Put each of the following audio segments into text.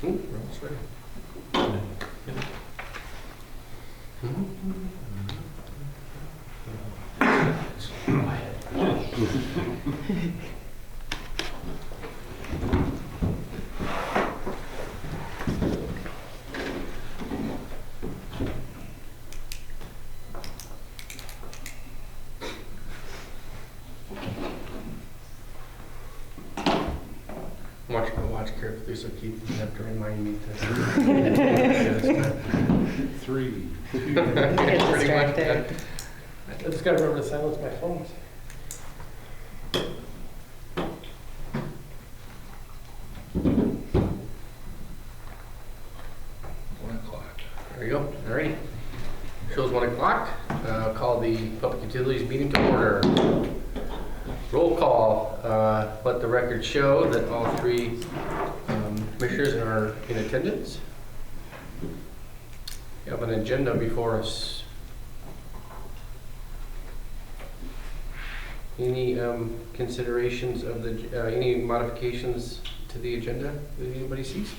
That's right. Watch carefully so Keith doesn't have to remind me to. Three. Get distracted. I just gotta remember to silence my phones. 1 o'clock. There you go. Alrighty. Shows 1 o'clock. I'll call the Public Utilities meeting to order. Roll call. Let the record show that all three commissioners are in attendance. We have an agenda before us. Any considerations of the, any modifications to the agenda that anybody sees?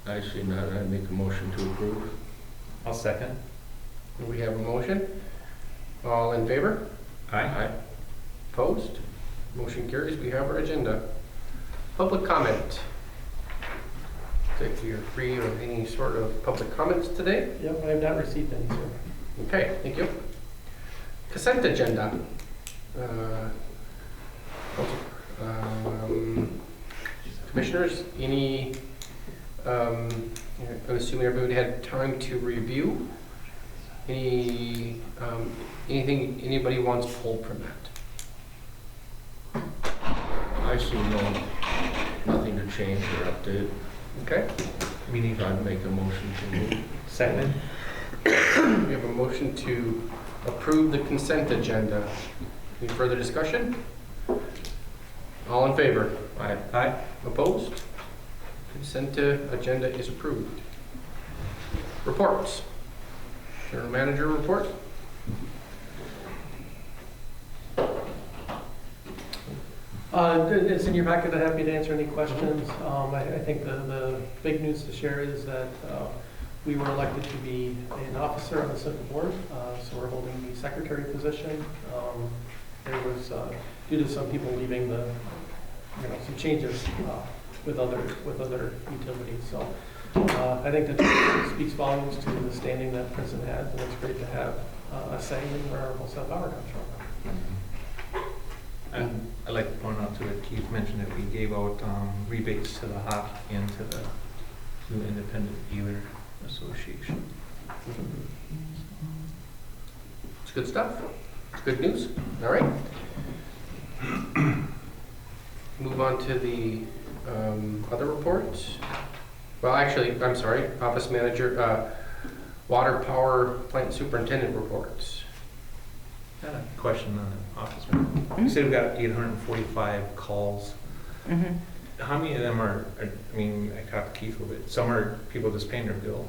I see none. I make a motion to approve. I'll second. We have a motion. All in favor? Aye. Opposed? Motion carries. We have our agenda. Public comment. If you're free of any sort of public comments today. Yep, I have not received any, sir. Okay, thank you. Consent agenda. Commissioners, any, I'm assuming everybody had time to review. Any, anything anybody wants pulled from that? I see nothing to change or update. Okay. Meaning I'd make a motion to move. Second. We have a motion to approve the consent agenda. Any further discussion? All in favor? Aye. Aye. Opposed? Consent agenda is approved. Reports. General manager report. It's in your packet. I'm happy to answer any questions. I think the big news to share is that we were elected to be an officer on the Central Board, so we're holding the secretary position. There was, due to some people leaving some changes with other utilities. So I think that speaks volumes to the standing that Princeton has, and it's great to have a say in where our wholesale power comes from. And I'd like to point out too that Keith mentioned that we gave out rebates to the HOP and to the new Independent Dealer Association. It's good stuff. It's good news. All right. Move on to the other reports. Well, actually, I'm sorry. Office manager, water power plant superintendent reports. I had a question on the office. You said we've got 845 calls. Mm-hmm. How many of them are, I mean, I caught Keith a little bit. Some are people just paying their bill.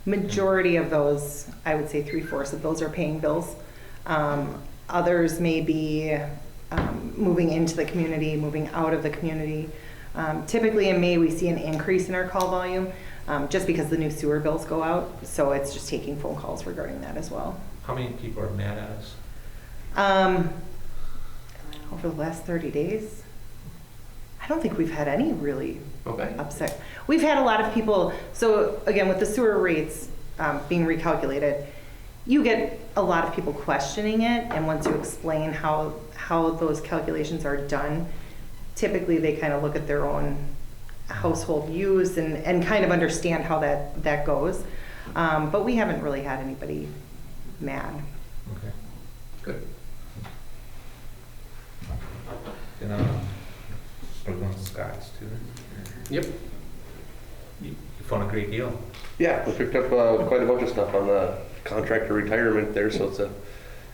Majority of those, I would say 3/4 of those are paying bills. Others may be moving into the community, moving out of the community. Typically in May, we see an increase in our call volume just because the new sewer bills go out. So it's just taking phone calls regarding that as well. How many people are mad at us? Over the last 30 days, I don't think we've had any really upset. We've had a lot of people, so again, with the sewer rates being recalculated, you get a lot of people questioning it, and once you explain how those calculations are done, typically they kind of look at their own household use and kind of understand how that goes. But we haven't really had anybody mad. Okay. Good. And we're going to Scott's too. Yep. You found a great deal. Yeah, we picked up quite a bunch of stuff on the contractor retirement there, so it's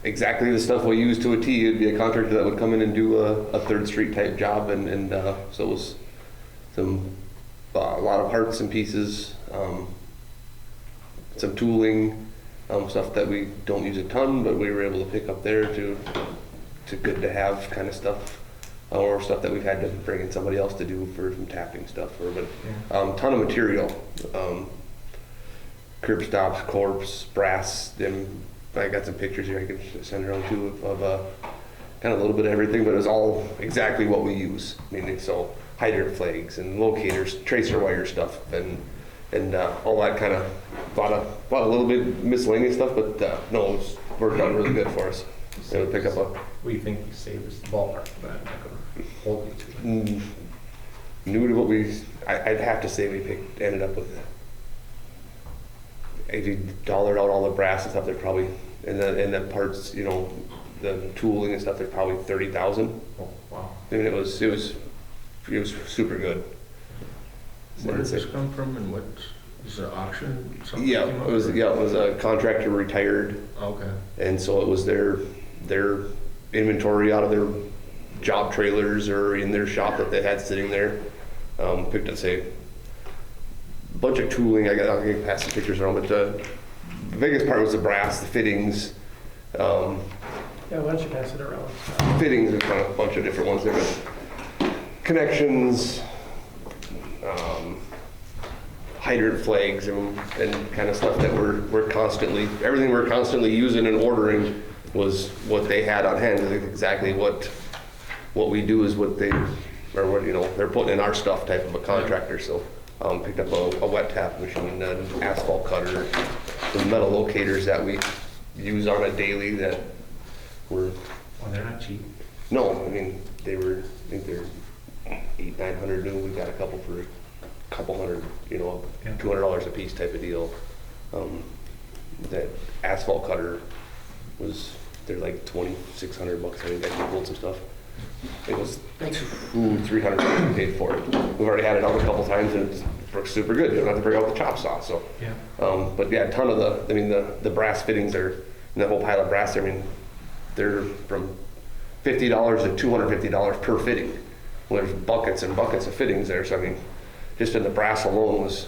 exactly the stuff we use to a T. It'd be a contractor that would come in and do a 3rd Street type job, and so it was a lot of parts and pieces, some tooling, stuff that we don't use a ton, but we were able to pick up there to good to have kind of stuff. or stuff that we've had to bring in somebody else to do for some tapping stuff. But Yeah. ton of material, curb stops, corpse, brass. Them, I got some pictures here I could send around too of kind of a little bit of everything, but it was all exactly what we use. I mean, so hydrant flags and locators, tracer wire stuff, and all that kind of bought a little bit miscellaneous stuff, but no, it was worked out really good for us. So we pick up a. What do you think you saved us the ballpark, but I'm not gonna hold you to it. New to what I'd have to say ended up with, if you dollared out all the brass and stuff, they're probably, in the parts, you know, the tooling and stuff, there's probably 30,000. Oh, wow. I mean, it was super good. Where did this come from and what, is it auction? Something Yeah, came up, it was or- a contractor retired, Okay. and so it was their inventory out of their job trailers or in their shop that they had sitting there. Picked up, say, a bunch of tooling. I'll get past the pictures around, but the biggest part was the brass, the fittings. Yeah, why don't you pass it around? Fittings and kind of a bunch of different ones there, but connections, hydrant flags, and kind of stuff that we're constantly, everything we're constantly using and ordering was what they had on hand. Exactly what we do is what they, or what, you know, they're putting in our stuff type of a contractor. So picked up a wet tap machine, an asphalt cutter, some metal locators that we use on a daily that were, Well, they're not cheap. no, I mean, I think they're $800-900 new. We got a couple for a couple hundred, you know, Yeah. $200 a piece type of deal. That asphalt cutter they're like $2,600. I think I pulled some stuff. It was $300 we paid for it. We've already had it out a couple times and it works super good. You don't have to bring out the chop saw. So, Yeah. but yeah, a ton of the brass fittings are, and that whole pile of brass, I mean, they're from $50 to $250 per fitting. Well, there's buckets and buckets of fittings there. So I mean, just in the brass alone was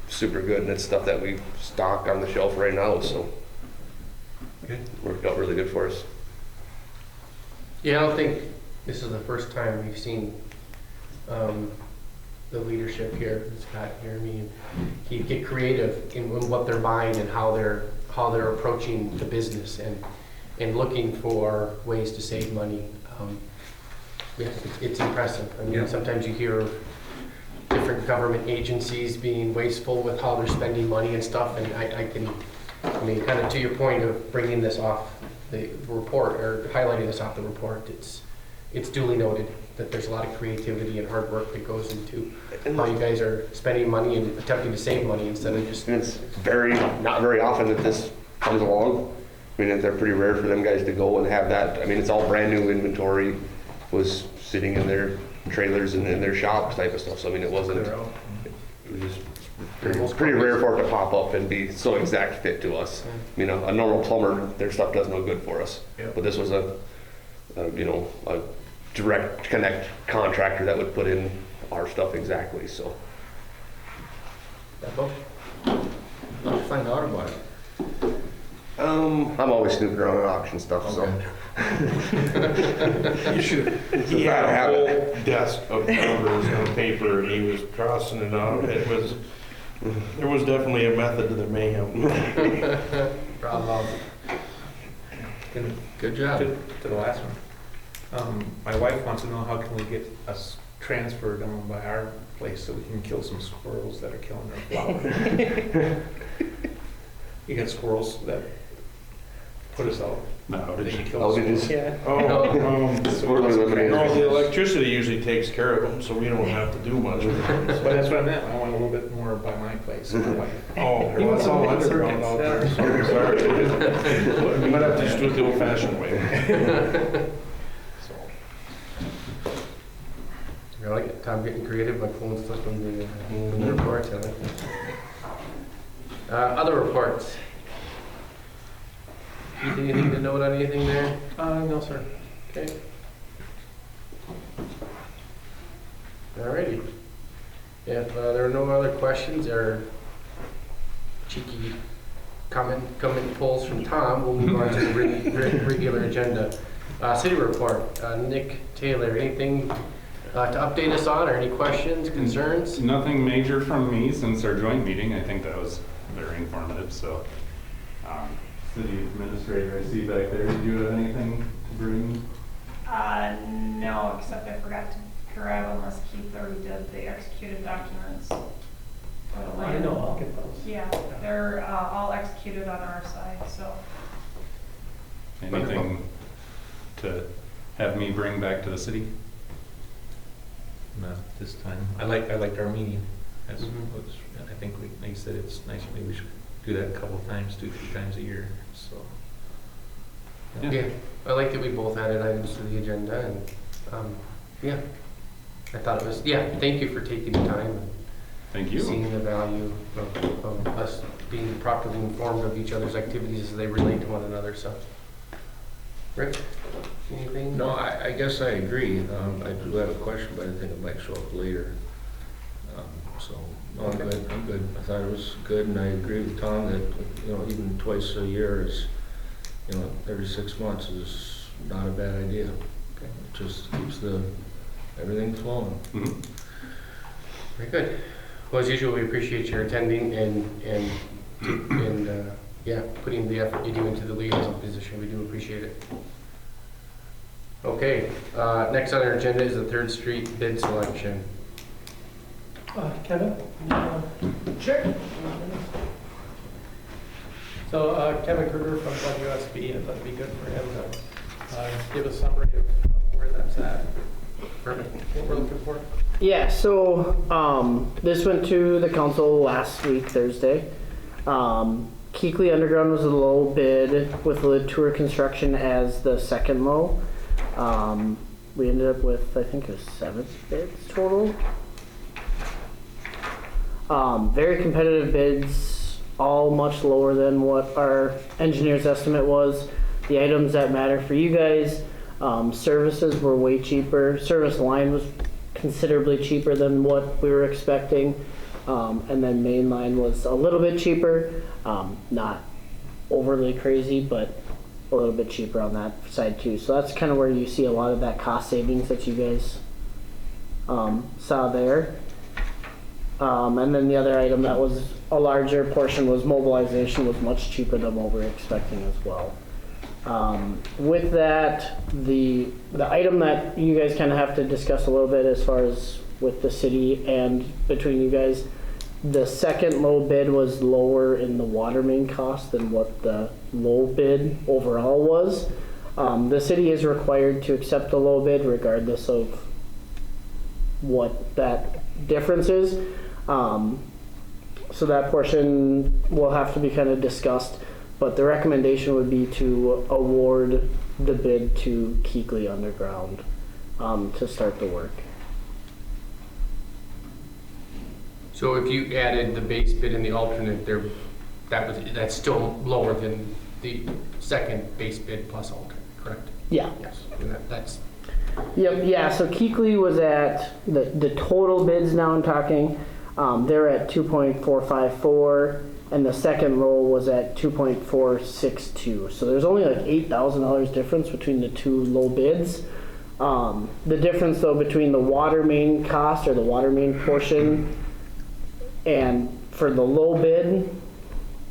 super good, and it's stuff that we stock on the shelf right now. So Good. worked out really good for us. Yeah, I don't think this is the first time we've seen the leadership here, Scott here, he get creative in what they're buying and how they're approaching the business and looking for ways to save money. Yeah, it's impressive. I mean, Yeah. sometimes you hear of different government agencies being wasteful with how they're spending money and stuff, and I mean, kind of to your point of bringing this off the report, or highlighting this off the report, it's duly noted that there's a lot of creativity and hard work that goes into how you guys are spending money and attempting to save money instead of just... And it's not very often that this comes along. I mean, they're pretty rare for them guys to go and have that. I mean, it's all brand new inventory, was sitting in their trailers and in their shops type of stuff. So I mean, it was pretty rare for it to pop up and be so exact fit to us. You know, a normal plumber, their stuff does no good for us. Yeah. But this was a direct connect contractor that would put in our stuff exactly. So How'd you find out about it? I'm always snooping around at auction stuff. Okay. You should, he had a whole desk of numbers and paper, and he was crossing it out. There was definitely a method to the mayhem. Good job. To the last one. My wife wants to know how can we get us transferred down by our place so we can kill some squirrels that are killing our flowers. You got squirrels that put us out. No, That you kill Oh, squirrels. did you just- Yeah. No, the electricity usually takes care of them, so we don't have to do much. But that's what I meant. I want a little bit more by my place. My wife. Oh, He well, wants it's all some underground out there. circuits, So sorry. We might have to just do it the old-fashioned way. So. I like it. Tom getting creative, my phone's flipping the reports. I like it. Other reports. Anything to note on anything there? No, sir. Okay. Alrighty. If there are no other questions or cheeky comment polls from Tom, we'll move on to the regular agenda. City report, Nick Taylor, anything to update us on, or any questions, concerns? Nothing major from me since our joint meeting. I think that was very informative, so. City Administrator, I see back there, did you have anything to bring? No, except I forgot to grab, unless Keith already did, the executed documents. For the I land. know, I'll get those. Yeah, they're all executed on our side, so. Anything to have me bring back to the city? No, this time. I liked our meeting. That's Mhm. what's, I think they said it's nice, maybe we should do that a couple of times, 2-3 times a year, so. Yeah, I like that we both added items to the agenda, and, yeah. I thought it was, yeah, thank you for taking the time and Thank you. seeing the value of us being properly informed of each other's activities as they relate to one another, so. Rick, anything? No, I guess I agree. I do have a question, but I think it might show up later. So, no, I'm good, I'm good. I thought it was good, and I agree with Tom that, even twice a year is, every 6 months is not a bad idea. Okay. It just keeps everything flowing. Mhm. Very good. Well, as usual, we appreciate your attending and yeah, putting the effort you do into the liaison position. We do appreciate it. Okay, next on our agenda is the 3rd Street bid selection. Kevin? Sure. So Kevin Kruger from WSB, I thought it'd be good for him to give a summary of where that's at. Perfect. What we're looking for. Yeah, so this went to the council last week, Thursday. Keekly Underground was a low bid with Latour Construction as the second low. We ended up with, I think it was 7 bids total. Very competitive bids, all much lower than what our engineer's estimate was. The items that matter for you guys, services were way cheaper. Service line was considerably cheaper than what we were expecting. And then main line was a little bit cheaper. Not overly crazy, but a little bit cheaper on that side too. So that's kind of where you see a lot of that cost savings that you guys saw there. And then the other item that was a larger portion was mobilization, was much cheaper than what we were expecting as well. With that, the item that you guys kind of have to discuss a little bit as far as with the city and between you guys, the second low bid was lower in the water main cost than what the low bid overall was. The city is required to accept the low bid regardless of what that difference is. So that portion will have to be kind of discussed, but the recommendation would be to award the bid to Keekly Underground to start the work. So if you added the base bid and the alternate there, that's still lower than the second base bid plus alternate, correct? Yeah. Yes. And that's Yep. Yeah. So Keekly was at the total bids. Now I'm talking. They're at 2.454, and the second low was at 2.462. So there's only like $8,000 difference between the two low bids. The difference though between the water main cost or the water main portion and for the low bid,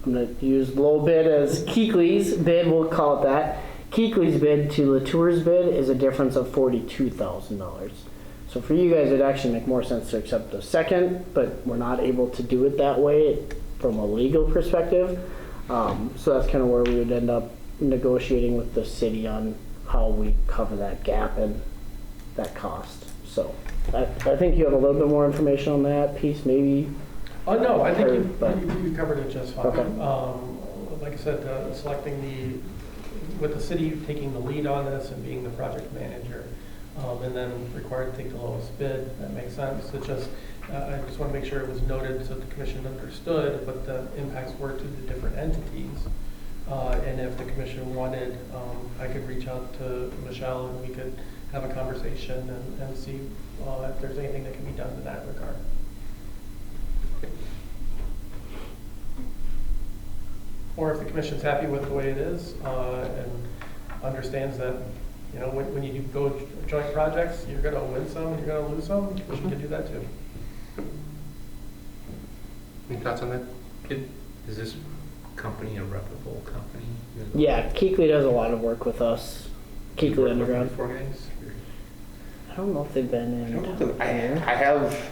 I'm going to use low bid as Keekly's bid, we'll call it that. Keekly's bid to Latour's bid is a difference of $42,000. So for you guys, it'd actually make more sense to accept the second, but we're not able to do it that way from a legal perspective. So that's kind of where we would end up negotiating with the city on how we cover that gap and that cost. So I think you have a little bit more information on that piece, maybe. Oh, no, I think But- you covered it just fine. Okay. Like I said, selecting with the city taking the lead on this and being the project manager, and then required to take the lowest bid, that makes sense. It's just, I just want to make sure it was noted so the commission understood what the impacts were to the different entities. And if the commission wanted, I could reach out to Michelle and we could have a conversation and see if there's anything that can be done in that regard. Or if the commission's happy with the way it is and understands that You know, when you do go joint projects, you're gonna win some and you're gonna lose some, we can do that too. Any thoughts on that? Is this company a reputable company? Yeah, Keekly does a lot of work with us. Keekly Underground. For guys? I don't know if they've been in. I have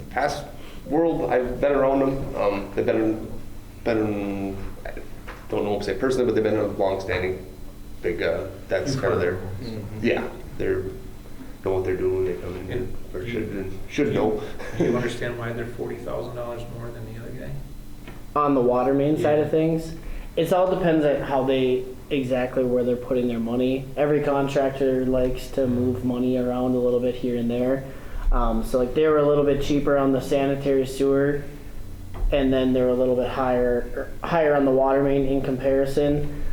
past world. I've been around them. They've been I don't know if say personally, but they've been a long-standing big. That's kind of their. Yeah, they're know what they're doing. They come in or should know. Do you understand why they're $40,000 more than the other guy? On the water main side of things, it all depends on how they exactly where they're putting their money. Every contractor likes to move money around a little bit here and there. So like they were a little bit cheaper on the sanitary sewer, and then they're a little bit higher on the water main in comparison.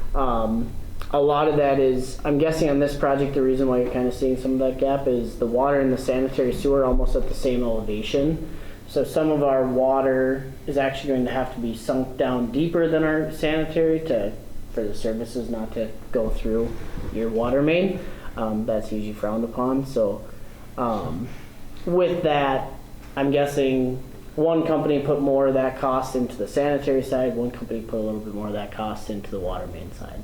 A lot of that is, I'm guessing on this project, the reason why you're kind of seeing some of that gap is the water and the sanitary sewer are almost at the same elevation. So some of our water is actually going to have to be sunk down deeper than our sanitary for the services not to go through your water main. That's usually frowned upon. So with that, I'm guessing one company put more of that cost into the sanitary side, one company put a little bit more of that cost into the water main side.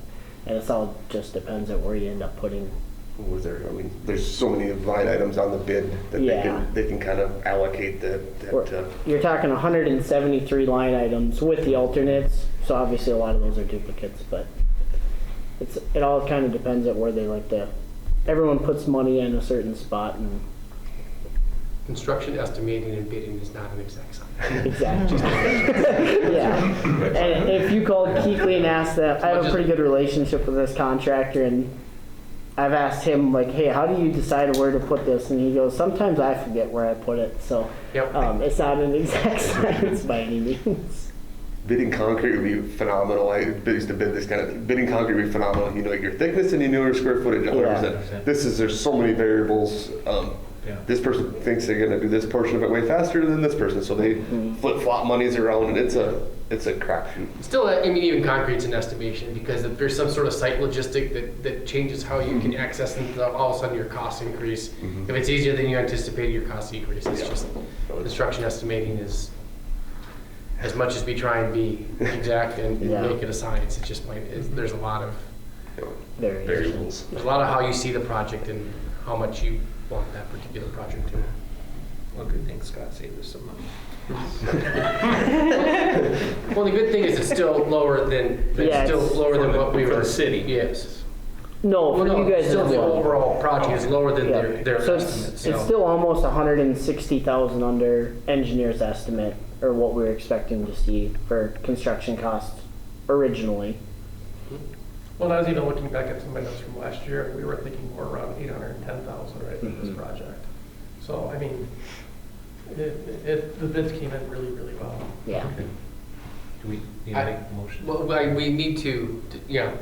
And it's all just depends on where you end up putting. What was there? I mean, there's so many line items on the bid that they can kind of allocate that. You're talking 173 line items with the alternates, so obviously a lot of those are duplicates, but it all kind of depends on where they like to. Everyone puts money in a certain spot, and Construction estimating and bidding is not an exact science. exactly. Yeah, and if you called Keekly and asked them, I have a pretty good relationship with this contractor, and I've asked him, like, hey, how do you decide where to put this? And he goes, sometimes I forget where I put it. So it's not an exact science by any means. Bidding concrete would be phenomenal. I used to bid this kind of, bidding concrete would be phenomenal. You know, your thickness and you know your square footage, 100%. There's so many variables. This person thinks they're going to do this portion of it way faster than this person. So they flip-flop monies around, and it's a crapshoot. Still, I mean, even concrete's an estimation, because if there's some sort of site logistic that changes how you can access and all of a sudden your costs increase. If it's easier than you anticipated, your costs decrease. It's just construction estimating is, as much as we try and be exact and make it a science, it's just there's a lot of variables. There's a lot of how you see the project and how much you want that particular project to. Well, good thing Scott saved us some money. Well, the good thing is it's still lower than what we were. For the city. Yes. No, for you guys, still the overall project is lower than their so estimates. It's still almost 160,000 under engineer's estimate, or what we were expecting to see for construction costs originally. Well, I was even looking back at some of my notes from last year, we were thinking more around 810,000, right, for this project. So, I mean, the bids came in really, really well. Yeah. Okay. Do we need to make a motion? Well, we need to,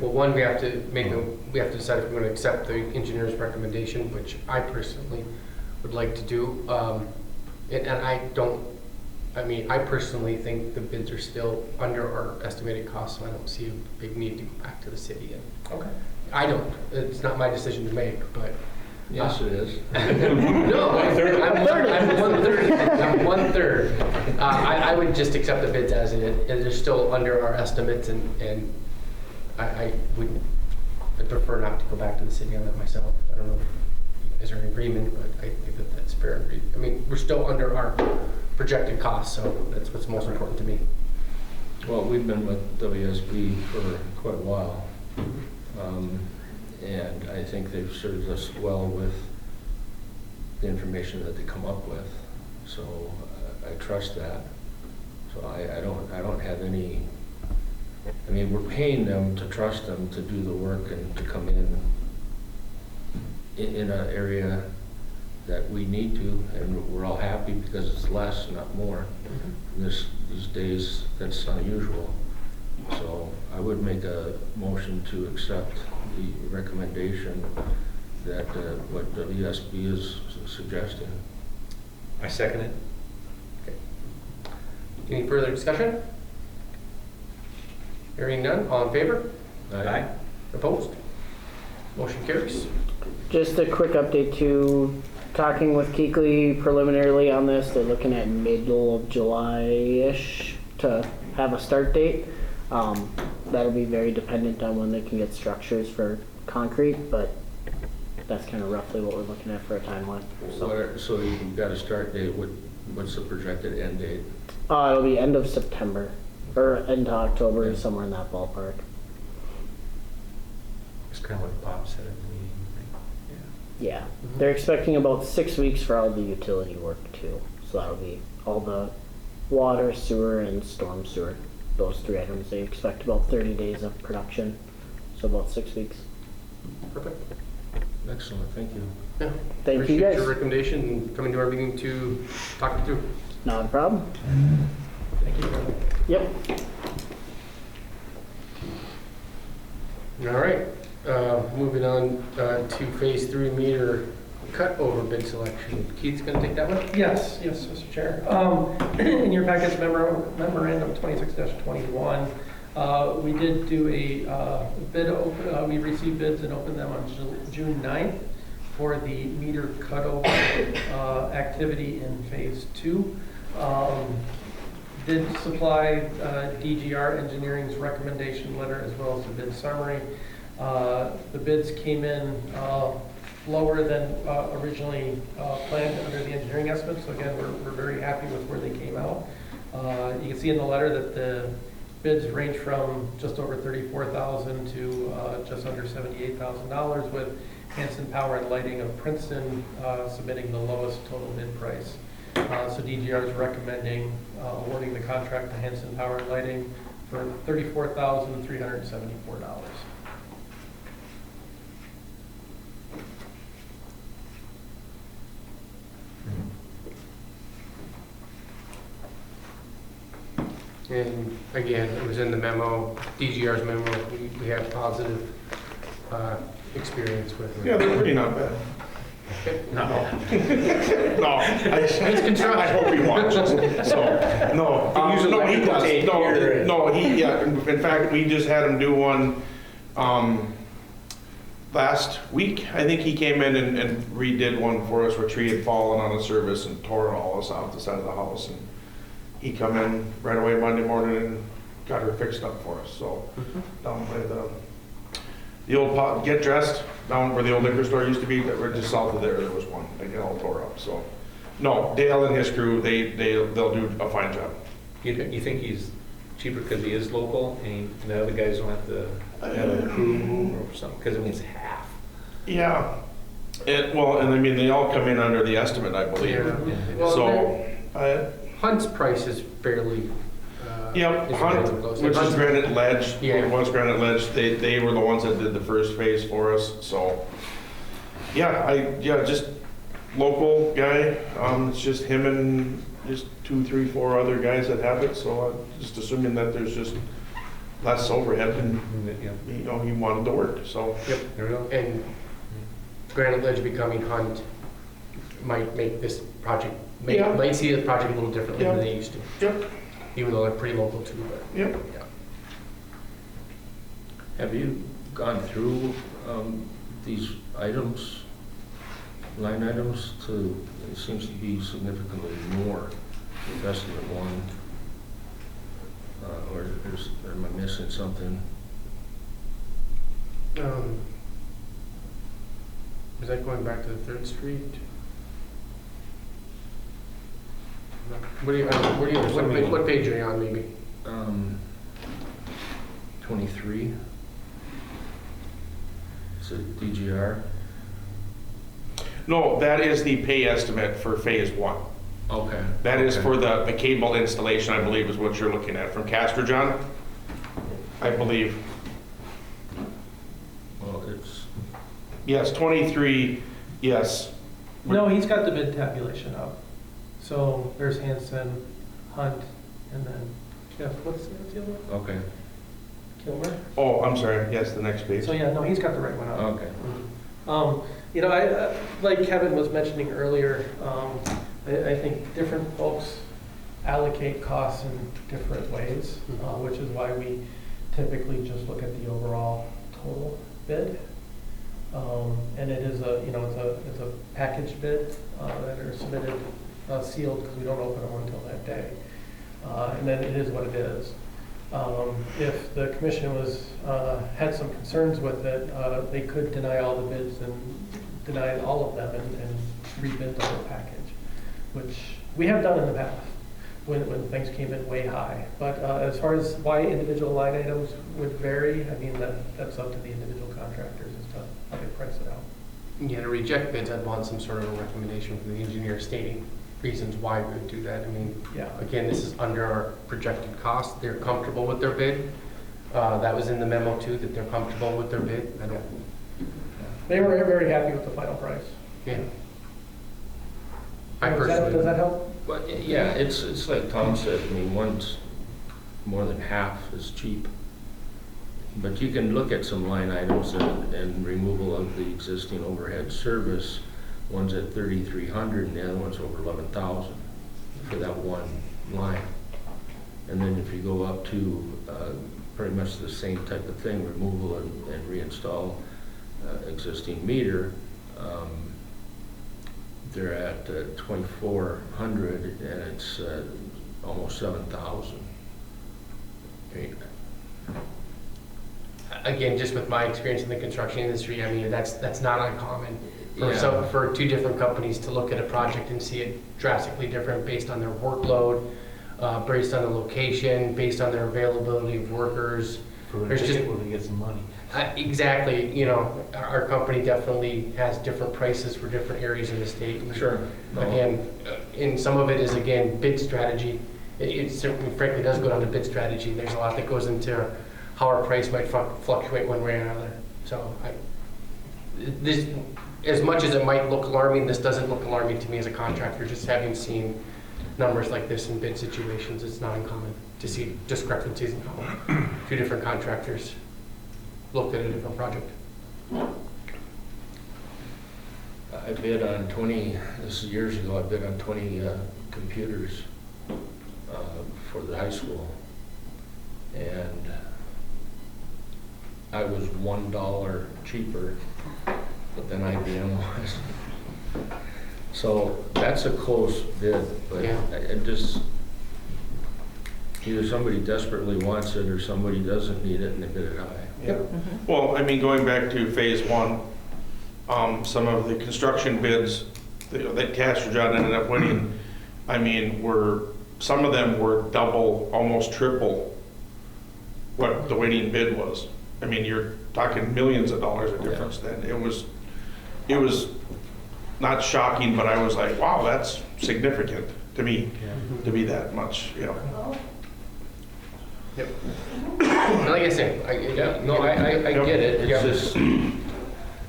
one, we have to decide if we want to accept the engineer's recommendation, which I personally would like to do. I personally think the bids are still under our estimated costs, so I don't see a big need to go back to the city. Okay. I don't. It's not my decision to make, but. Yes, it is. No, I'm one third. I would just accept the bids as it is. They're still under our estimates, and I'd prefer not to go back to the city on that myself. I don't know if is there an agreement, but I think that's fair. I mean, we're still under our projected costs, so that's what's most important to me. Well, we've been with WSP for quite a while. And I think they've served us well with the information that they come up with. So I trust that. So I don't have any, I mean, we're paying them to trust them to do the work and to come in an area that we need to, and we're all happy because it's less, not more. These days, that's unusual. So I would make a motion to accept the recommendation that what WSB is suggesting. I second it. Okay. Any further discussion? Hearing none, all in favor? Aye. Opposed? Motion carries. Just a quick update to talking with Keekly preliminarily on this. They're looking at middle of July-ish to have a start date. That'll be very dependent on when they can get structures for concrete, but that's kind of roughly what we're looking at for a timeline. So you've got a start date, what's the projected end date? It'll be end of September or into October, somewhere in that ballpark. It's kind of what Bob said at the meeting. Yeah, they're expecting about 6 weeks for all the utility work too. So that'll be all the water, sewer, and storm sewer. Those 3 items. They expect about 30 days of production, so about 6 weeks. Perfect. Excellent, thank you. Yeah. Thank you, Appreciate guys. your recommendation and coming to our meeting to talk it through. Not a problem. Thank you. Yep. All right, moving on to phase 3 meter cut over bid selection. Keith's gonna take that one? Yes, Mr. Chair. In your package memorandum 26-21, we did do a bid open, we received bids and opened them on June 9th for the meter cutover activity in phase 2. Did supply DGR Engineering's recommendation letter as well as the bid summary. The bids came in lower than originally planned under the engineering estimate. So again, we're very happy with where they came out. You can see in the letter that the bids range from just over $34,000 to just under $78,000, with Hanson Power and Lighting of Princeton submitting the lowest total bid price. So DGR is recommending awarding the contract to Hanson Power and Lighting for $34,374. And again, it was in the memo, DGR's memo, we had positive experience with it. Yeah, they're really not bad. No. No, I hope he watches. So, no, no, he does. No, he, yeah, in fact, we just had him do one, last week. I think he came in and redid one for us where a tree had fallen on a service and tore all us off the side of the house. And he come in right away Monday morning and got her fixed up for us. So, down by the old Get Dressed, down where the old liquor store used to be, that were just south of there was one. They get all tore up. So, no, Dale and his crew, they'll do a fine job. You think he's cheaper because he is local and the other guys don't have to have a crew or something? Because it means half. Yeah. Well, and I mean, they all come in under the estimate, I believe. Yeah. Well, So, Hunt's price is fairly. yeah, is Hunt, fairly close. which is Granite Ledge, Yeah. once Granite Ledge, they were the ones that did the first phase for us, so. Yeah, just local guy, it's just him and just 2, 3, 4 other guys that have it, so I'm just assuming that there's just less overhead and, you know, he wanted to work, so. Yep. There we go. And Granite Ledge becoming Hunt might make this project, Yeah. might see the project a little differently than Yeah. they used to. Yep, Even though they're pretty local too, but. yep. Yeah. Have you gone through these items, line items, it seems to be significantly more investment in one, or am I missing something? Is that going back to the 3rd Street? What page are you on, maybe? 23. Is it DGR? No, that is the pay estimate for phase 1. Okay. That is okay. for the cable installation, I believe, is what you're looking at, from Castrojohn, I believe. Well, it's, Yes, 23, yes. No, he's got the bid tabulation up. So there's Hanson, Hunt, and then Jeff, what's the other one? okay, Kilmer? Oh, I'm sorry, yes, the next page. So yeah, no, he's got the right one up. okay. You know, I like Kevin was mentioning earlier, I think different folks allocate costs in different ways, which is why we typically just look at the overall total bid. And it is it's a package bid that are submitted sealed because we don't open them until that day. And then it is what it is. If the commission had some concerns with it, they could deny all the bids and deny all of them and rebid the whole package, which we have done in the past when things came in way high. But as far as why individual line items would vary, I mean, that's up to the individual contractors as to how they price it out. Yeah, to reject bids, I'd want some sort of a recommendation from the engineer stating reasons why we would do that. I mean, Yeah. again, this is under our projected cost. They're comfortable with their bid. That was in the memo too, that they're comfortable with their bid. I don't. They were very happy with the final price. Yeah. I Does personally. that help? But yeah, it's like Tom said, I mean, one's more than half is cheap. But you can look at some line items and removal of the existing overhead service. One's at 3,300 and the other one's over 11,000 for that one line. And then if you go up to pretty much the same type of thing, removal and reinstall existing meter, they're at 2,400 and it's almost 7,000. Again, just with my experience in the construction industry, I mean, that's not uncommon for Yeah. for two different companies to look at a project and see it drastically different based on their workload, based on the location, based on their availability of workers. There's just able to get some money. Exactly, you know, our company definitely has different prices for different areas in the state. Sure. Again, and some of it is, again, bid strategy. It certainly, frankly, does go down to bid strategy. There's a lot that goes into how our price might fluctuate one way or another. So this, as much as it might look alarming, this doesn't look alarming to me as a contractor. Just having seen numbers like this in bid situations, it's not uncommon to see discrepancies in how two different contractors looked at a different project. I bid on 20, this is years ago, I bid on 20 computers for the high school. And I was $1 cheaper than IBM was. So that's a close bid, but Yeah. it just, either somebody desperately wants it or somebody doesn't need it and they bid it high. Yeah. Well, I mean, going back to phase one, some of the construction bids that Castor John ended up winning, I mean, some of them were double, almost triple what the winning bid was. I mean, you're talking millions of dollars of difference then. It was not shocking, but I was like, wow, that's significant to me, to be that much, you know. Yep. Like I said, I get it. It's just,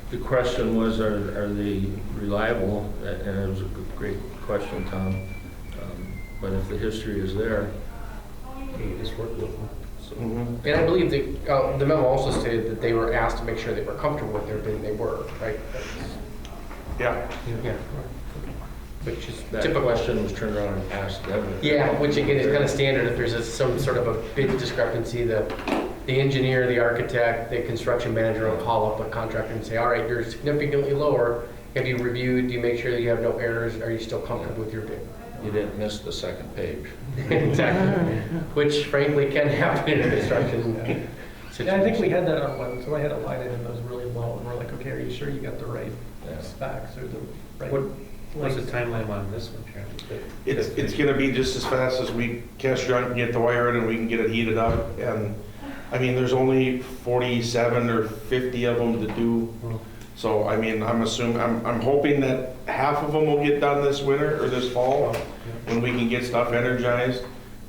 the question was, are they reliable? And it was a great question, Tom. But if the history is there, You just work with them. So. and I believe the memo also stated that they were asked to make sure they were comfortable with their bid, and they were, right? Yeah. Yeah. Which is that typical. question was turned around and asked them. Yeah, which again is kind of standard. If there's some sort of a bid discrepancy, the engineer, the architect, the construction manager will call up a contractor and say, all right, you're significantly lower. Have you reviewed? Do you make sure that you have no errors? Are you still comfortable with your bid? You didn't miss the second page. Exactly. Which frankly can happen in a construction situation. Yeah, I think we had that on one. Somebody had a line item that was really low, and we're like, okay, are you sure you got the right Yeah. specs or the right? What's the timeline on this one, Sharon? It's gonna be just as fast as Castor John can get the wire in and we can get it heated up. And, I mean, there's only 47 or 50 of them to do. So, I mean, I'm hoping that half of them will get done this winter or this fall when we can get stuff energized.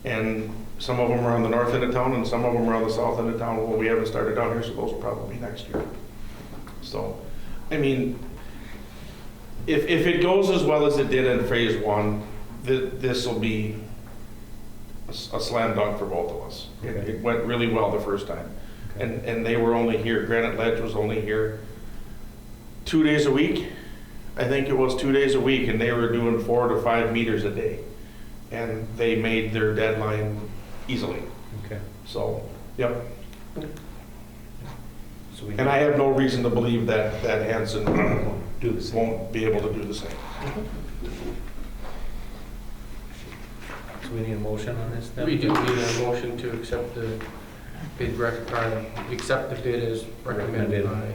And some of them are on the north end of town and some of them are on the south end of town. Well, we haven't started down here, so those will probably be next year. So, I mean, if it goes as well as it did in phase one, this will be a slam dunk for both of us. It went really well the first time. And they were only here, Granite Ledge was only here 2 days a week. I think it was 2 days a week, and they were doing 4 to 5 meters a day. And they made their deadline easily. Okay. So, yep. So we And I have no reason to believe that Hanson do the same. won't be able to do the same. So we need a motion on this then? We do need a motion to accept the bid accept the bid as recommended by.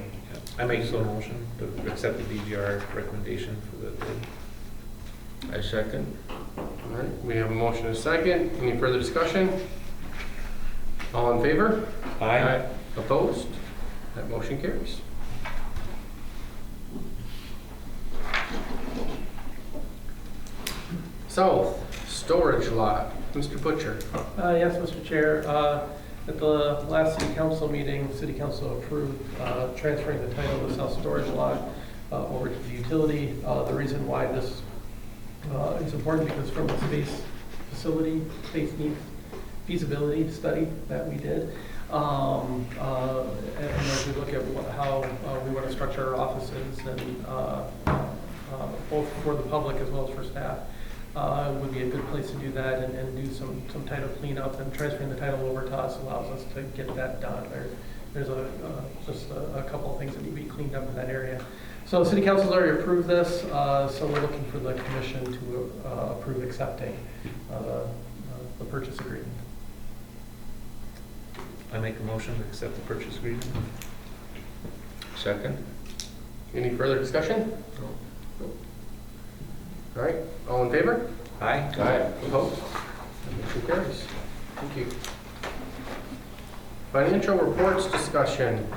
I make so motion to accept the DGR recommendation for the bid. I second. All right, we have a motion and a second. Any further discussion? All in favor? Aye. Opposed? That motion carries. South storage lot, Mr. Butcher. Yes, Mr. Chair. At the last city council meeting, city council approved transferring the title of the South Storage Lot over to the utility. The reason why this is important because from the space needs feasibility study that we did, and as we look at how we want to structure our offices and both for the public as well as for staff, would be a good place to do that and do some title cleanup, and transferring the title over to us allows us to get that done. There's just a couple of things that need to be cleaned up in that area. So city council's already approved this, so we're looking for the commission to approve accepting the purchase agreement. I make a motion to accept the purchase agreement. Second. Any further discussion? All right, all in favor? Aye. Opposed? That motion carries. Thank you. Financial reports discussion.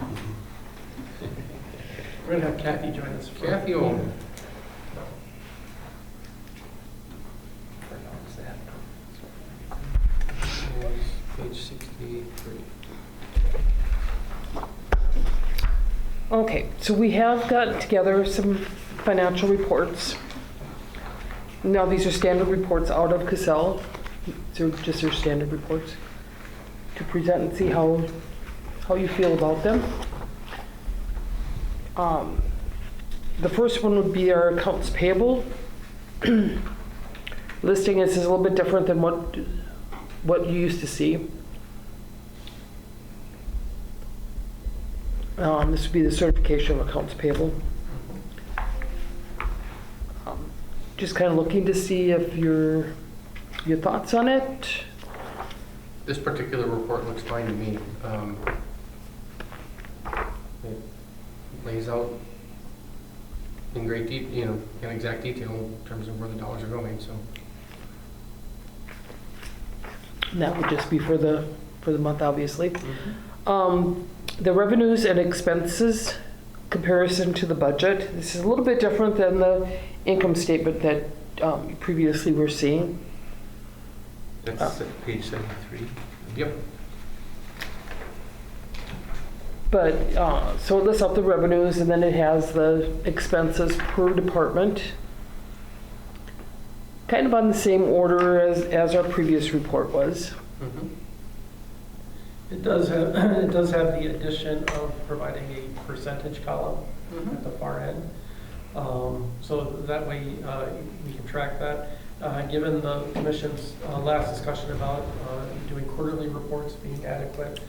We're gonna have Kathy join us. Kathy Owen. Page 63. Okay, so we have got together some financial reports. Now, these are standard reports out of Casella. So just your standard reports to present and see how you feel about them. The first one would be our accounts payable. Listing is a little bit different than what you used to see. This would be the certification of accounts payable. Just kind of looking to see if your thoughts on it. This particular report looks fine to me. It lays out in great detail, in exact detail in terms of where the dollars are going. So And that would just be for the month, obviously. The revenues and expenses comparison to the budget. This is a little bit different than the income statement that you previously were seeing. That's page 73. yep. But, so it lists out the revenues and then it has the expenses per department. Kind of on the same order as our previous report was. It does have the addition of providing a percentage column at the far end. So that way we can track that. Given the commission's last discussion about doing quarterly reports being adequate,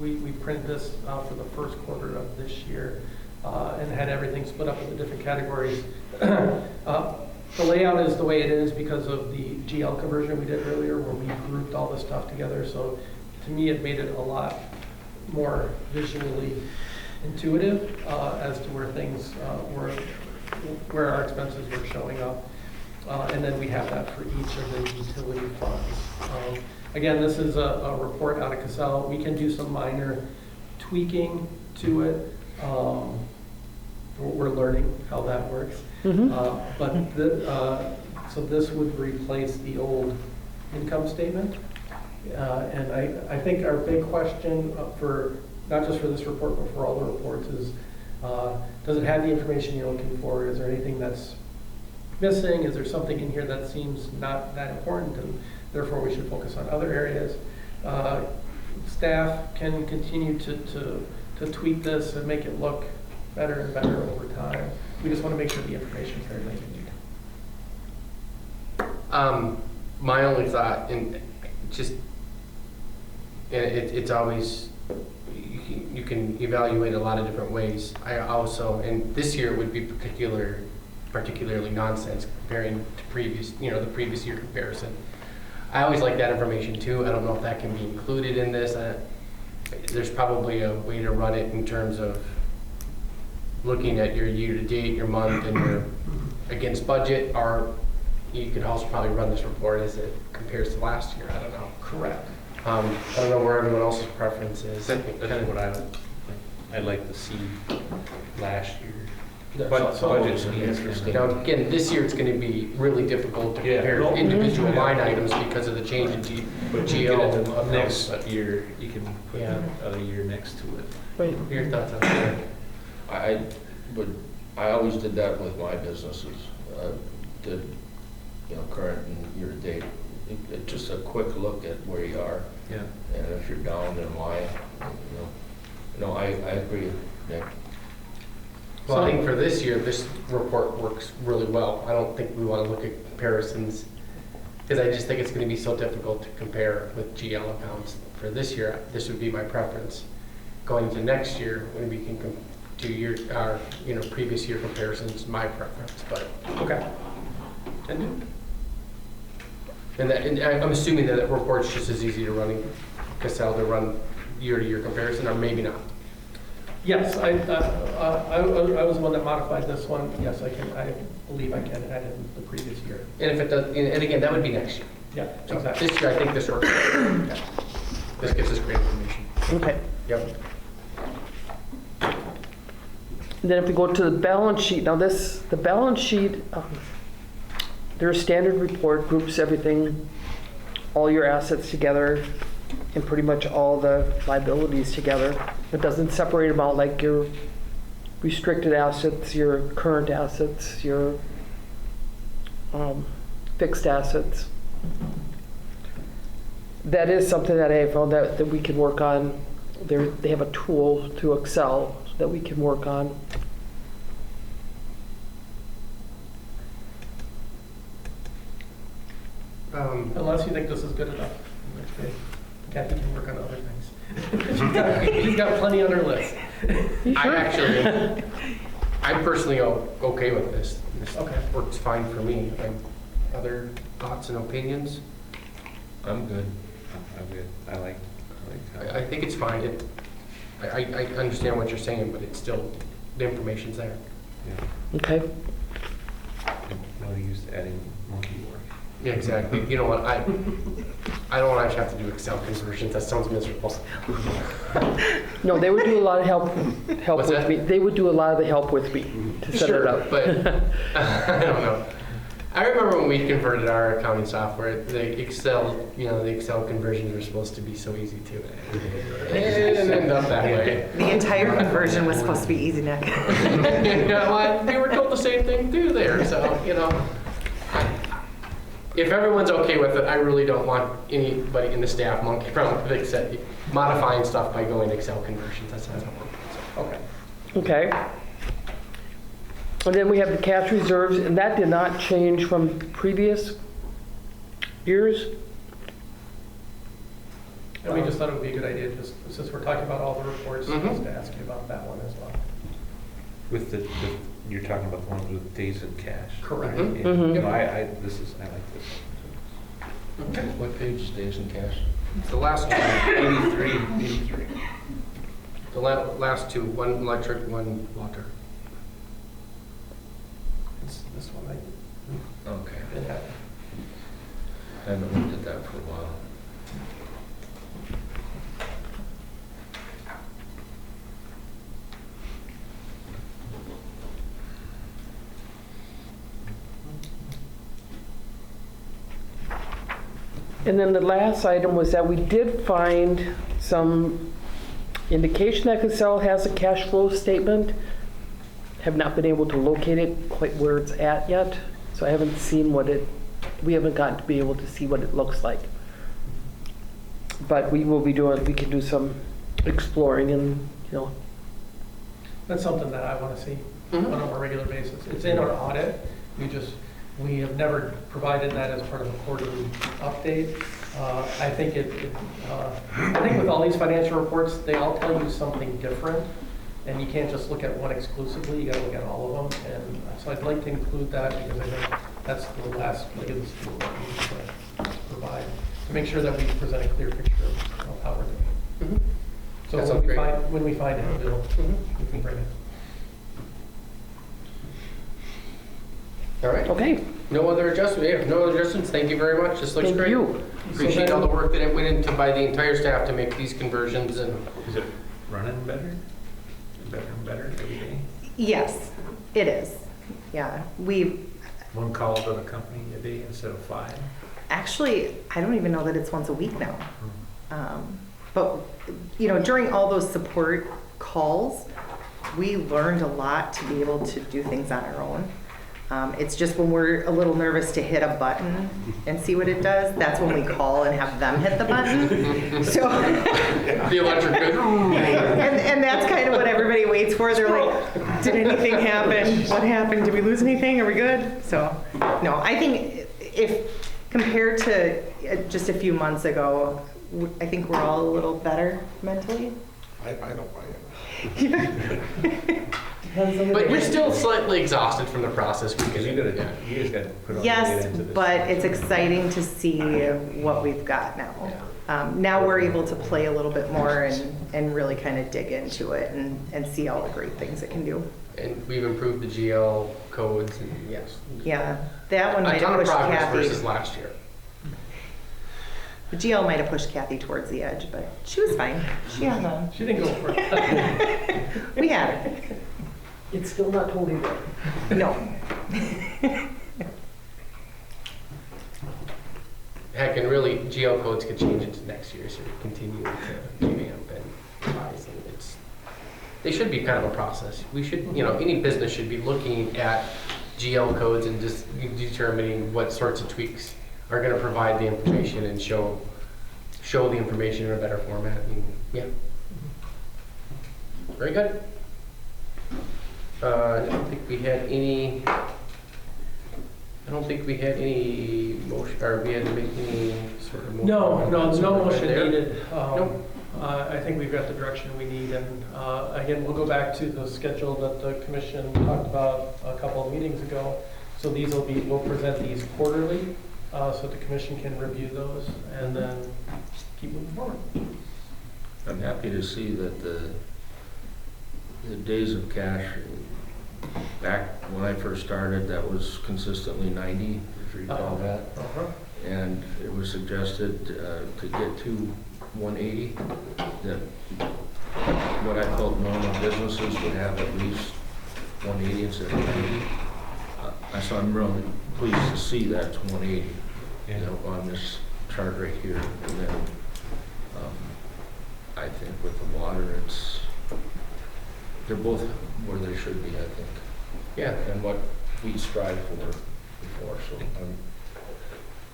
we printed this for the first quarter of this year and had everything split up into different categories. The layout is the way it is because of the GL conversion we did earlier where we grouped all this stuff together. So to me, it made it a lot more visually intuitive as to where things where our expenses were showing up. And then we have that for each of the utility funds. Again, this is a report out of Casella. We can do some minor tweaking to it. We're learning how that works. So this would replace the old income statement. And I think our big question for, not just for this report, but for all the reports is, does it have the information you're looking for? Is there anything that's missing? Is there something in here that seems not that important and therefore we should focus on other areas? Staff can continue to tweak this and make it look better and better over time. We just want to make sure the information is everything we need. My only thought, and just it's always, you can evaluate a lot of different ways. I also, and this year it would be particularly nonsense comparing to previous, the previous year comparison. I always like that information too. I don't know if that can be included in this. There's probably a way to run it in terms of looking at your year-to-date, your month, and your against budget, or you could also probably run this report as it compares to last year. I don't know. Correct. I don't know where everyone else's preference is. That's what I'd like to see last year. But Budget's interesting. Now, again, this year it's going to be really difficult to Yeah. compare individual line items because of the change in But you get GL. it next year, you can put Yeah. another year next to it. Right. Your thoughts on that? I always did that with my businesses. Did, current and year-to-date. Just a quick look at where you are. Yeah. And if you're down, then why? I agree, Nick. Well, I think for this year, this report works really well. I don't think we want to look at comparisons, because I just think it's going to be so difficult to compare with GL accounts. For this year, this would be my preference. Going into next year, when we can do our previous year comparisons, my preference. But Okay. and I'm assuming that report's just as easy to run in Cassell to run year-to-year comparison, or maybe not. Yes, I was the one that modified this one. Yes, I can, I believe I can add in the previous year. And if it does, and again, that would be next year. Yeah, So exactly. this year, I think this works. Yeah. This gives us great information. Okay. Yep. And then if we go to the balance sheet, now the balance sheet, their standard report groups everything, all your assets together, and pretty much all the liabilities together. It doesn't separate them out like your restricted assets, your current assets, your fixed assets. That is something that I found that we can work on. They have a tool through Excel that we can work on. Unless you think this is good enough. In which case, Kathy can work on other things. She's got plenty on her list. I'm personally okay with this. This Okay. works fine for me. Other thoughts and opinions? I'm good. I'm good. I like I think it's fine. I understand what you're saying, but it's still, the information's there. Okay. no use adding monkey work. Yeah, exactly. You know what, I don't want to have to do Excel conversions. That sounds miserable. No, they would do a lot of help What's with that? me. They would do a lot of the help with me to set it up. But I don't know. I remember when we converted our accounting software, the Excel conversions were supposed to be so easy too. It didn't end up that way. The entire conversion was supposed to be easy, Nick. You know what? We were told the same thing too there, so, if everyone's okay with it, I really don't want anybody in the staff monkey around with modifying stuff by going Excel conversions. That's how it works. Okay. Okay. And then we have the cash reserves, and that did not change from previous years. And we just thought it would be a good idea, just since we're talking about all the reports, Mhm. just to ask you about that one as well. You're talking about the ones with days in cash. Correct. Mhm. Yeah. Mhm. No, I like this. Okay. What page is days in cash? The last one, 83. the last two, one electric, one water. This one, Okay. I had. I haven't looked at that for a while. And then the last item was that we did find some indication that Casell has a cash flow statement. Have not been able to locate it quite where it's at yet, so I haven't seen we haven't gotten to be able to see what it looks like. But we can do some exploring and, That's something that I want to see Mhm. on a more regular basis. It's in our audit. We have never provided that as part of a quarterly update. I think I think with all these financial reports, they all tell you something different, and you can't just look at one exclusively, you gotta look at all of them. And so I'd like to include that because I think that's the last leg of the stool that we need to provide, to make sure that we present a clear picture of how we're doing. So That sounds great. when we find it, we can bring it. All right. Okay, No other adjustments? We have no other adjustments. Thank you very much. This looks thank great. you. Appreciate all the work that it went into by the entire staff to make these conversions and Is it running better? Better and better every day? Yes, it is. Yeah, One call to the company a day instead of 5? actually, I don't even know that it's once a week now. But, you know, during all those support calls, we learned a lot to be able to do things on our own. It's just when we're a little nervous to hit a button and see what it does, that's when we call and have them hit the button. So, the electric grid. and that's kind of what everybody waits for. They're like, did anything happen? What happened? Did we lose anything? Are we good? So, no, I think if compared to just a few months ago, I think we're all a little better mentally. I don't buy it. But you're still slightly exhausted from the process because You just gotta put all the Yes, data into this. but it's exciting to see what we've got now. Now we're able to play a little bit more and really kind of dig into it and see all the great things it can do. And we've improved the GL codes and yes. Yeah, that one A might ton have of pushed progress Kathy. versus last year. The GL might have pushed Kathy towards the edge, but she was fine. She She didn't go for it. we had her. It's still not totally there. No. Heck, and really, GL codes could change into next year, so we continue to revamp and revise. And they should be kind of a process. We should, any business should be looking at GL codes and just determining what sorts of tweaks are going to provide the information and show the information in a better format. Yeah. Very good. I don't think we had any motion, or we had to make any sort of motion. No motion There? needed. Nope. I think we've got the direction we need, and again, we'll go back to the schedule that the commission talked about a couple of meetings ago. So we'll present these quarterly, so the commission can review those, and then keep moving forward. I'm happy to see that the days of cash, back when I first started, that was consistently 90, if you recall that. And it was suggested to get to 180, that what I felt normal businesses would have at least 180 instead of 90. So I'm really pleased to see that's 180 on this chart right here. And then I think with the water, they're both where they should be, I think. Yeah. And what we strive for before. So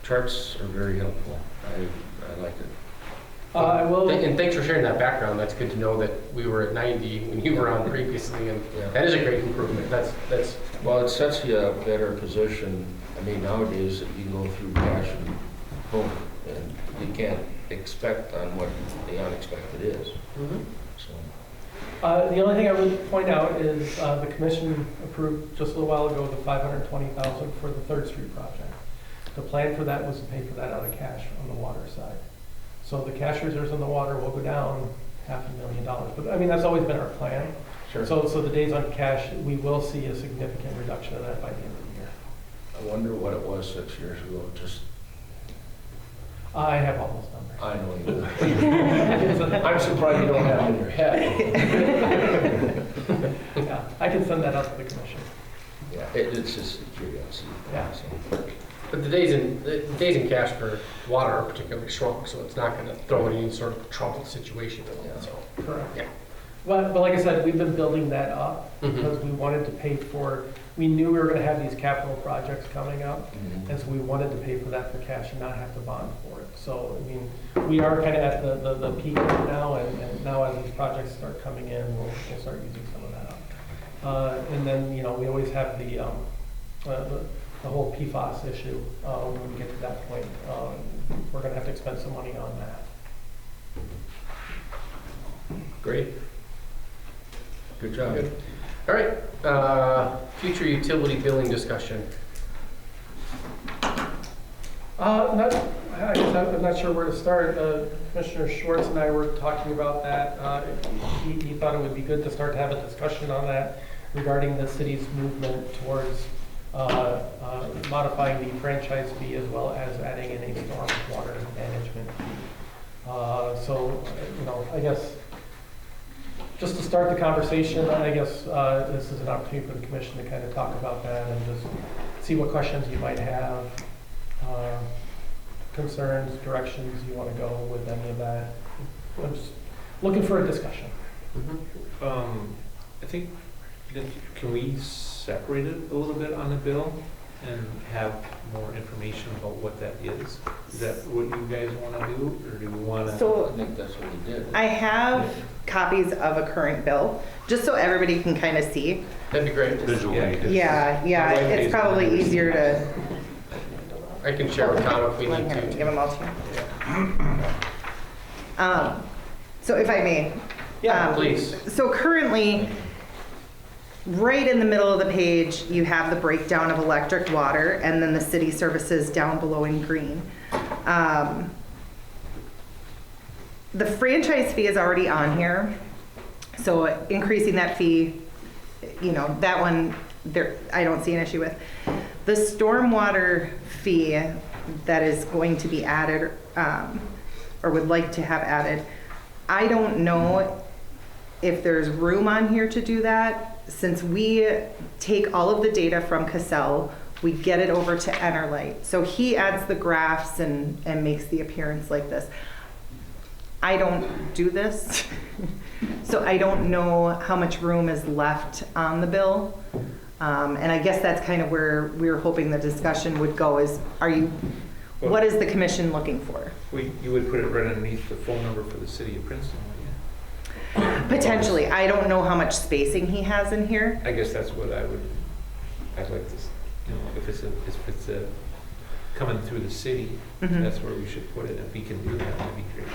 charts are very helpful. I like it. I will. And thanks for sharing that background. That's good to know that we were at 90 when you were on previously, and that is a great improvement. That's Well, it sets you a better position. I mean, nowadays, you can go through cash and boom, and you can't expect on what the unexpected is. So. The only thing I would point out is the commission approved just a little while ago the $520,000 for the 3rd Street project. The plan for that was to pay for that out of cash on the water side. So the cash reserves on the water will go down $500,000. But I mean, that's always been our plan. Sure. So the days on cash, we will see a significant reduction of that by the end of the year. I wonder what it was 6 years ago. Just I have all those numbers. I know you do. I'm surprised you don't have it in your head. Yeah, I can send that out to the commission. Yeah, it's just curiosity. Yeah. So. But the days in cash for water are particularly strong, so it's not going to throw in any sort of troubled situation. So Correct. yeah. Well, but like I said, we've been building that up because we wanted to pay for, we knew we were gonna have these capital projects coming up. And so we wanted to pay for that for cash and not have to bond for it. So, I mean, we are kind of at the peak right now, and now as these projects start coming in, we'll start using some of that up. And then, we always have the the whole PFAS issue, when we get to that point. We're gonna have to expend some money on that. Great. Good job. Good. All right, future utility billing discussion. I'm not sure where to start. Commissioner Schwartz and I were talking about that. He thought it would be good to start to have a discussion on that regarding the city's movement towards modifying the franchise fee as well as adding in a stormwater management fee. So, I guess just to start the conversation, I guess this is an opportunity for the commission to kind of talk about that and just see what questions you might have, concerns, directions you want to go with any of that. I'm just looking for a discussion. I think, can we separate it a little bit on the bill and have more information about what that is? Is that what you guys want to do, or do we want to? I So think that's what we did. I have copies of a current bill, just so everybody can kind of see. That'd be great. Visually. Yeah, My wife it's pays probably for it. easier to. I can share with Tom if we need Give to. them all to you. So if I may. Yeah, please. So currently, right in the middle of the page, you have the breakdown of electric, water, and then the city services down below in green. The franchise fee is already on here, so increasing that fee, that one, I don't see an issue with. The stormwater fee that is going to be added, or would like to have added, I don't know if there's room on here to do that. Since we take all of the data from Cassell, we get it over to Enerlight. So he adds the graphs and makes the appearance like this. I don't do this, so I don't know how much room is left on the bill. And I guess that's kind of where we were hoping the discussion would go is, what is the commission looking for? You would put it right underneath the phone number for the city of Princeton, wouldn't Potentially. I don't know how much spacing he has in here. you? I guess that's what I'd like to, if it's coming through the city, Mhm. that's where we should put it. If we can do that, that'd be great.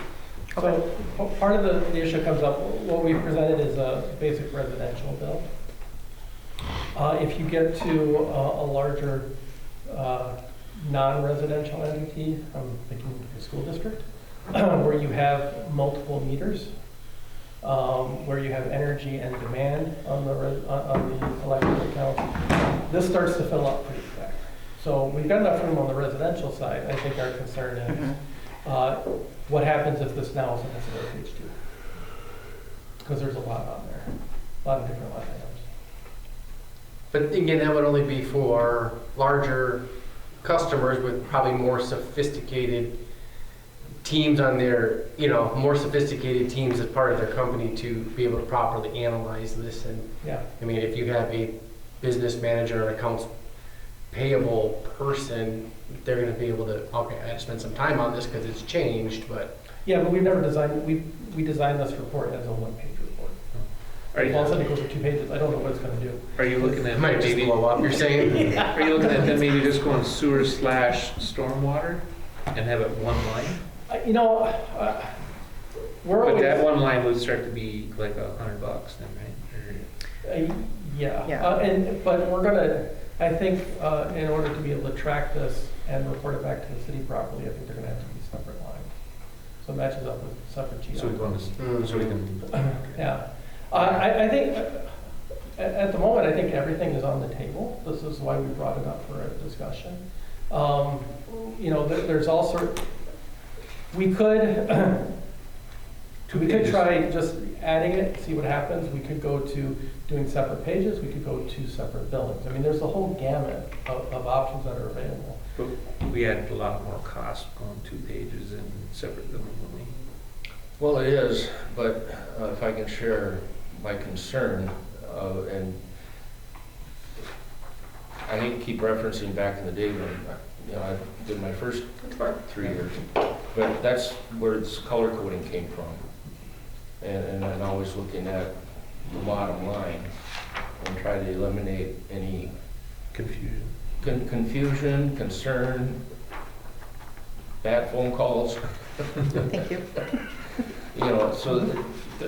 So part of the issue comes up, what we presented is a basic residential bill. If you get to a larger non-residential entity, I'm thinking the school district, where you have multiple meters, where you have energy and demand on the electric account, this starts to fill up pretty quick. So we've got enough room on the residential side. I think our concern is what happens if this now isn't necessarily page 2? Because there's a lot on there, a lot of different line items. But again, that would only be for larger customers with probably more sophisticated teams on their, more sophisticated teams as part of their company to be able to properly analyze this. And Yeah. I mean, if you have a business manager or accounts payable person, they're going to be able to, okay, I had to spend some time on this because it's changed, but. Yeah, but we've never designed, we designed this report as a one-page report. All of a sudden it goes to 2 pages, I don't know what it's gonna do. Are you looking It at might just maybe, blow up, you're saying? are you looking at then maybe just going sewer/stormwater and have it one line? We're But always. that one line would start to be like $100 then, right? Yeah, Yeah. but we're gonna, I think, in order to be able to track this and report it back to the city properly, I think they're gonna have to be separate lines. So it matches up with separate GL. So we go on this, so we can. Yeah, I think, at the moment, I think everything is on the table. This is why we brought it up for a discussion. There's all sort, we could try just adding it, see what happens. We could go to doing separate pages, we could go to separate billings. I mean, there's a whole gamut of options that are available. But we had a lot more cost going 2 pages and separate them, wouldn't we? Well, it is, but if I can share my concern, and I hate to keep referencing back in the day when I did my first 3 years, but that's where this color coding came from, and I'm always looking at the bottom line and try to eliminate any Confusion. confusion, concern, bad phone calls. Thank you. You know, so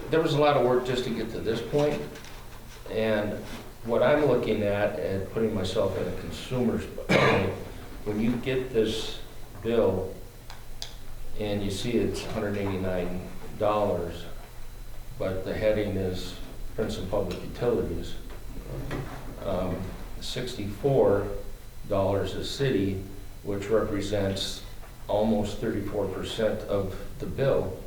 there was a lot of work just to get to this point. And what I'm looking at and putting myself in a consumer's point, when you get this bill and you see it's $189, but the heading is Princeton Public Utilities, $64 is city, which represents almost 34% of the bill.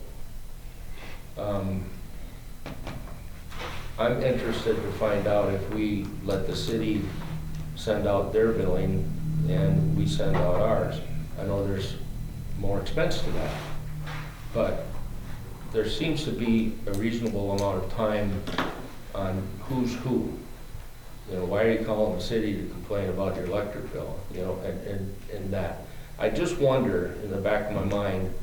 I'm interested to find out if we let the city send out their billing and we send out ours. I know there's more expense to that, but there seems to be a reasonable amount of time on who's who. You know, why are you calling the city to complain about your electric bill? You know, and that. I just wonder, in the back of my mind,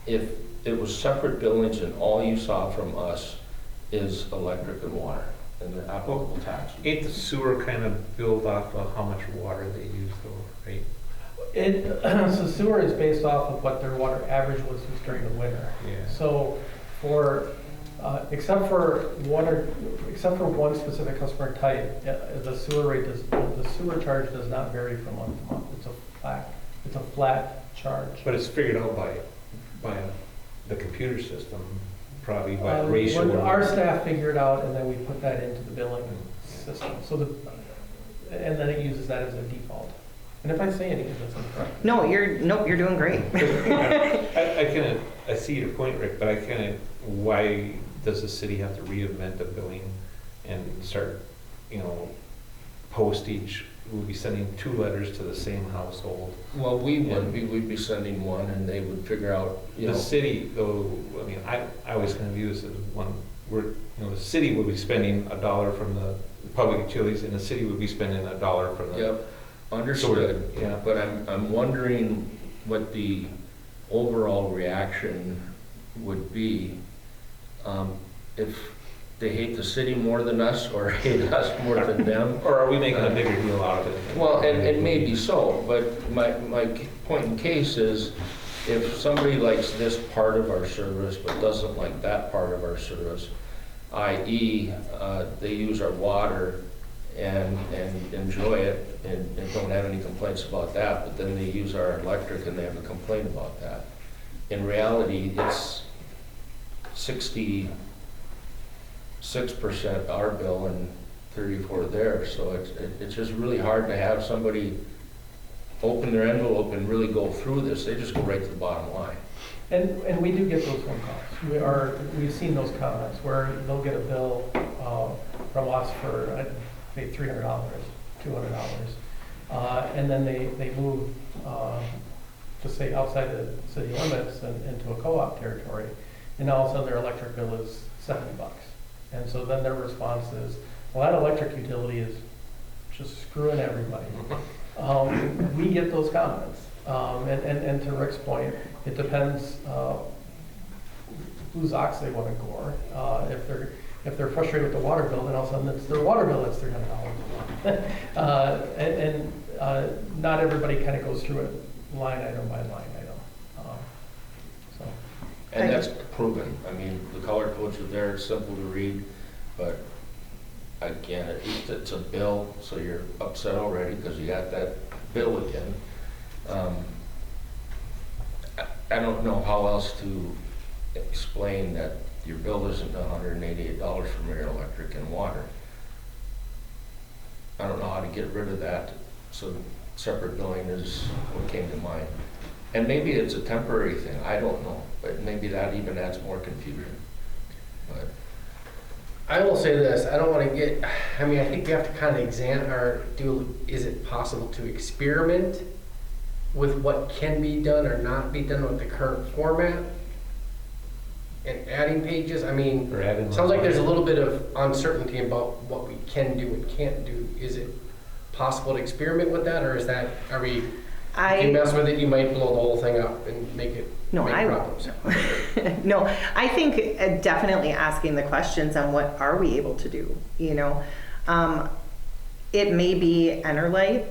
if it was separate billings and all you saw from us is electric and water and the applicable tax. Ain't the sewer kind of built off of how much water they use though, right? So sewer is based off of what their water average was during the winter. Yeah. So for, except for one specific customer type, the sewer charge does not vary from month to month. It's a flat charge. But it's figured out by the computer system, probably by ratio. When our staff figure it out, and then we put that into the billing system. And then it uses that as a default. And if I say anything that's incorrect. No, you're doing great. I see your point, Rick, but why does the city have to reinvent the billing and start, postage? We'll be sending 2 letters to the same household. Well, we'd be sending one and they would figure out, The city, though, I always kind of view this as one, the city would be spending $1 from the public utilities and the city would be spending $1 from the. Yep, understood. Yeah. But I'm wondering what the overall reaction would be if they hate the city more than us or hate us more than them. Or are we making a bigger deal out of it? Well, and maybe so, but my point in case is if somebody likes this part of our service but doesn't like that part of our service, i.e. They use our water and enjoy it and don't have any complaints about that, but then they use our electric and they have a complaint about that. In reality, it's 66% our bill and 34 theirs, so it's just really hard to have somebody open their envelope and really go through this. They just go right to the bottom line. And we do get those phone calls. We've seen those comments where they'll get a bill from us for say $300, $200, and then they move to say outside the city limits and into a co-op territory, and all of a sudden their electric bill is $70. And so then their response is, well, that electric utility is just screwing everybody. We get those comments. And to Rick's point, it depends whose ox they want to gore. If they're frustrated with the water bill, then all of a sudden it's their water bill that's $300 a month. Not everybody kind of goes through it line item by line item. And that's proven. I mean, the color codes are there, it's simple to read, but again, it's a bill, so you're upset already because you got that bill again. I don't know how else to explain that your bill isn't $188 from your electric and water. I don't know how to get rid of that, so separate billing is what came to mind. And maybe it's a temporary thing, I don't know, but maybe that even adds more confusion. But I will say this, I don't want to get, I think we have to kind of examine is it possible to experiment with what can be done or not be done with the current format? And adding pages, sounds like there's a little bit of uncertainty about what we can do and can't do. Is it possible to experiment with that, or if you mess with it, you might blow the whole thing up and make problems? No, I think it may be Enerlight,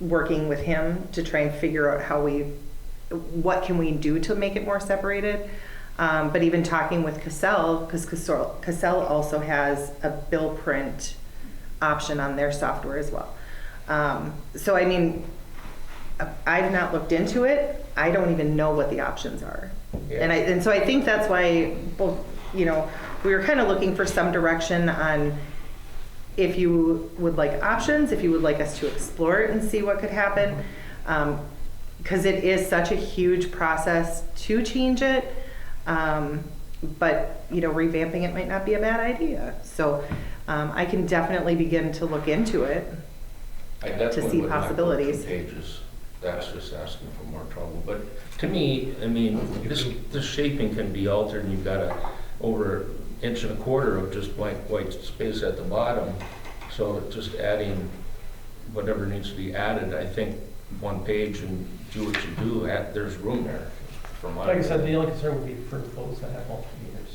working with him to try and figure out what can we do to make it more separated. But even talking with Cassell, because Cassell also has a bill print option on their software as well. So I mean, I've not looked into it. I don't even know what the options are. Yeah. And so I think that's why both, we were kind of looking for some direction on if you would like options, if you would like us to explore it and see what could happen. Because it is such a huge process to change it. But revamping it might not be a bad idea. So I can definitely begin to look into it I to definitely see would not go possibilities. 2 pages. That's just asking for more trouble. But to me, I mean, this shaping can be altered, and you've got over 1.25 inches of just blank white space at the bottom. So just adding whatever needs to be added, I think 1 page and do what you do. There's room there. For my Like I said, the only concern would be for those that have multiple meters.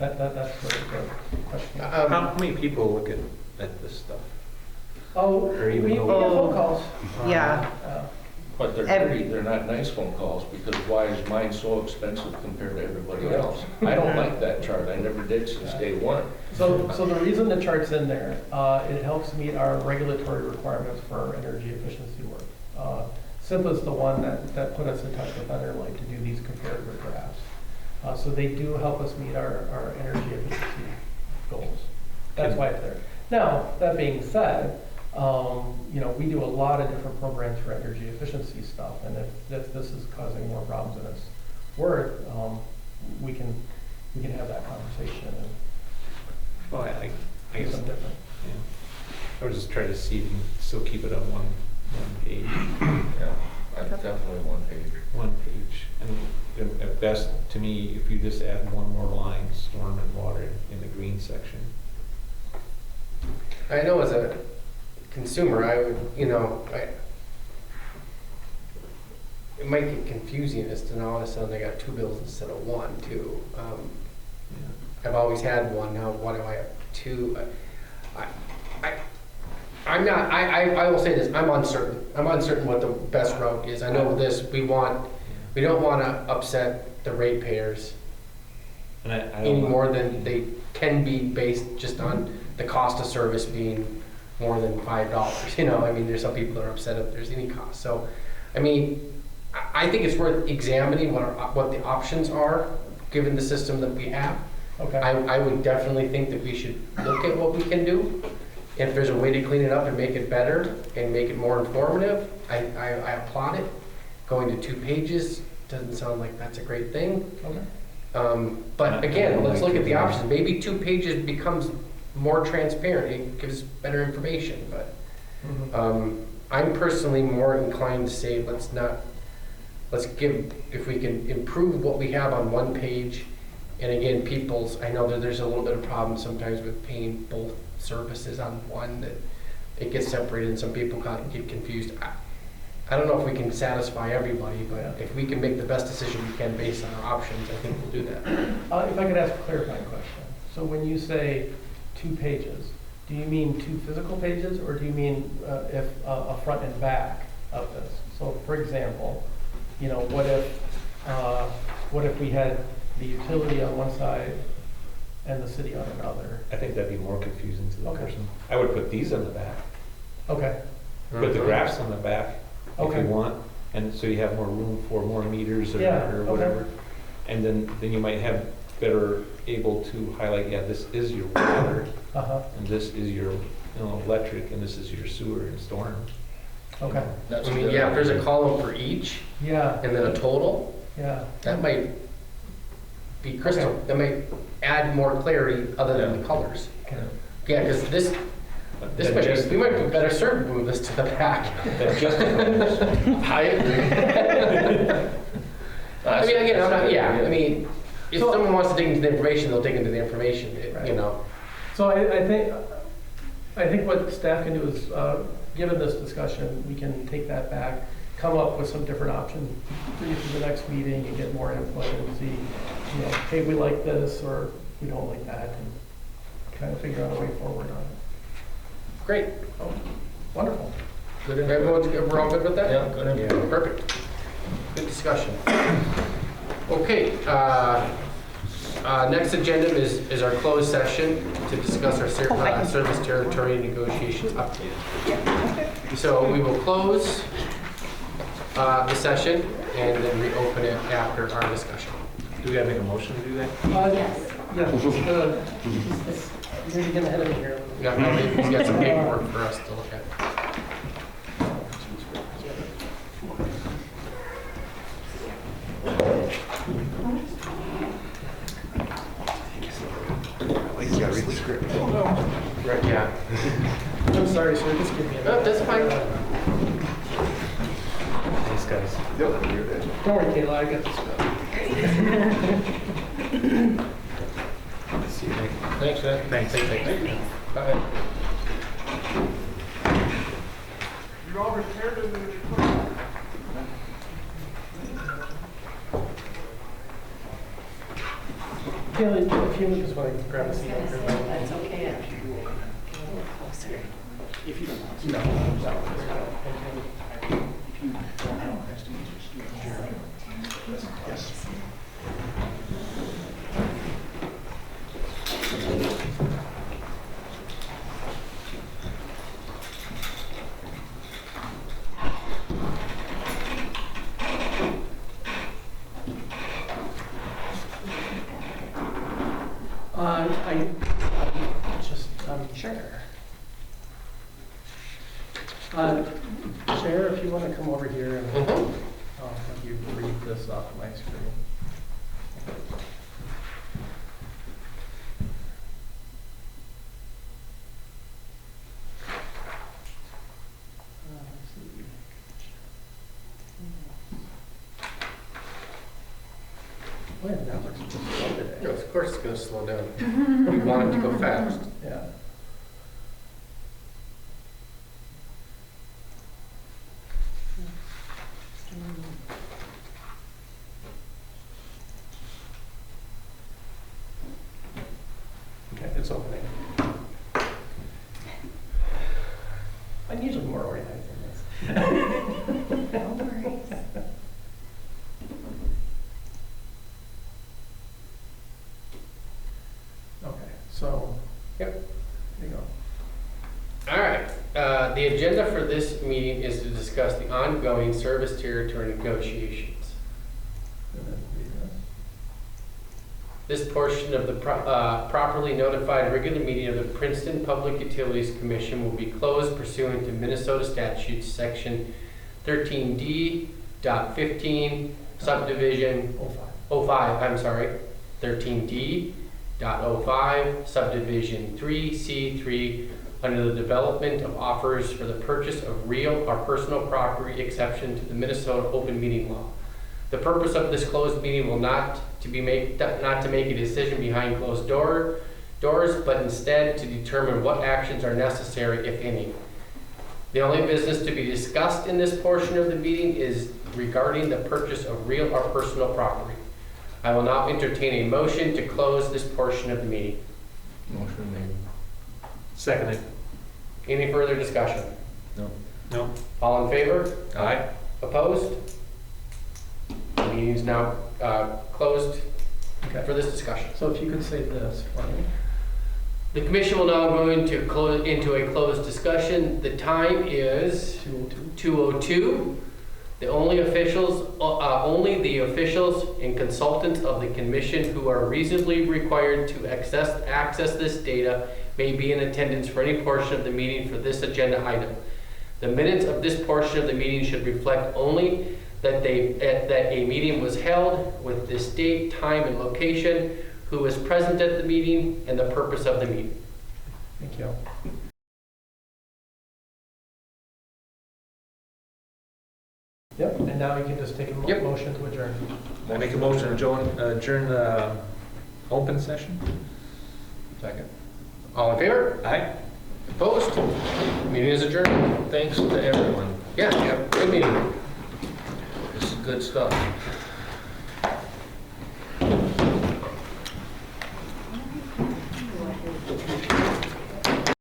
That's the question. How many people look at this stuff? Oh, Or we even get phone calls. Yeah. But they're not nice phone calls, because why is mine so expensive compared to everybody else? I don't like that chart. I never did since day one. So the reason the chart's in there, it helps meet our regulatory requirements for our energy efficiency work. SIPA's the one that put us in touch with Enerlight to do these comparative graphs. So they do help us meet our energy efficiency goals. That's why it's there. Now, that being said, we do a lot of different programs for energy efficiency stuff, and if this is causing more problems than it's worth, we can have that conversation and Well, I do guess, something different. yeah. I was just trying to see if you can still keep it on one page. Yeah, definitely 1 page. 1 page. And at best, to me, if you just add one more line, storm and water in the green section. I know as a consumer, I would, it might get confusing as to now all of a sudden I got 2 bills instead of 1 too. I've always had 1, now why do I have 2? I will say this, I'm uncertain what the best route is. I know this, we don't want to upset the ratepayers And I any don't more than they can be based just on the cost of service being more than $5. I mean, there's some people that are upset if there's any cost. So, I mean, I think it's worth examining what the options are, given the system that we have. Okay. I would definitely think that we should look at what we can do. If there's a way to clean it up and make it better and make it more informative, I applaud it. Going to 2 pages doesn't sound like that's a great thing. Okay. But again, let's look at the options. Maybe 2 pages becomes more transparent. It gives better information. But I'm personally more inclined to say if we can improve what we have on 1 page. And again, I know that there's a little bit of problem sometimes with paying both services on one, that it gets separated and some people get confused. I don't know if we can satisfy everybody, but if we can make the best decision we can based on our options, I think we'll do that. If I could ask a clarifying question. So when you say 2 pages, do you mean 2 physical pages, or do you mean if a front and back of this? So for example, what if we had the utility on one side and the city on another? I think that'd be more confusing to the Okay. person. I would put these on the back. Okay. Put the graphs on the back if Okay. you want, and so you have more room for more meters or Yeah, okay. whatever. And then you might have better able to highlight, this is your water, Uh-huh. and this is your electric, and this is your sewer and storm. Okay. That's I mean, good. if there's a column for each Yeah. and then a total, Yeah. that might be crystal. Okay. That might add more clarity other than the colors. Okay. Yeah, because this we might be better served to move this to the back. That justifies. I agree. I mean, again, I mean, if So- someone wants to dig into the information, they'll dig into the information, Right. So I think what staff can do is, given this discussion, we can take that back, come up with some different options for you for the next meeting and get more input and see, hey, we like this or we don't like that, and kind of figure out a way forward on it. Great. Oh, Wonderful. Good input. We're all good with that? Yeah, good input. Perfect. Good discussion. Okay, next agenda is our closed session to discuss our service territory negotiations update. So we will close the session and then reopen it after our discussion. Do we gotta make a motion to do that? Yes. Yeah, you're getting ahead of me here. Yeah, no, he's got some paperwork for us to look at. He's gotta read the script. Right, yeah. I'm sorry, sir, just give me a minute. That's fine. Thanks, guys. Yep, you're good. Don't worry, Kayla, I got this. See you, Nick. Thanks, Ed. Thanks. Bye. Kayla, if you just want to grab a seat. That's okay. If you don't want to. No. Yes. Chair. Chair, if you want to come over here and I'll have you read this off of my screen. Well, that looks just slow today. No, of course it's going to slow down. We want it to go fast. Yeah. Okay, it's opening. I'm usually more organized than this. No worries. Okay, so, Yep. there you go. All right. The agenda for this meeting is to discuss the ongoing service territory negotiations. And then read this. This portion of the properly notified regular meeting of the Princeton Public Utilities Commission will be closed pursuant to Minnesota statutes section 13D.15 subdivision 05, I'm sorry, 13D.05 subdivision 3C3 under the development of offers for the purchase of real or personal property exception to the Minnesota open meeting law. The purpose of this closed meeting will not to make a decision behind closed doors, but instead to determine what actions are necessary, if any. The only business to be discussed in this portion of the meeting is regarding the purchase of real or personal property. I will now entertain a motion to close this portion of the meeting. Motion made. Seconded. Any further discussion? No. No. All in favor? Aye. Opposed? The meeting is now closed Okay. for this discussion. So if you could say this for me. The commission will now go into a closed discussion. The time is 2:02. Only the officials and consultants of the commission who are reasonably required to access this data may be in attendance for any portion of the meeting for this agenda item. The minutes of this portion of the meeting should reflect only that a meeting was held with this date, time, and location, who was present at the meeting, and the purpose of the meeting. Thank you. Yep, and now we can just take a Yep. motion to adjourn. I make a motion to adjourn the open session. Second. All in favor? Aye. Opposed? Meeting is adjourned. Thanks to everyone. Yeah, good meeting. This is good stuff.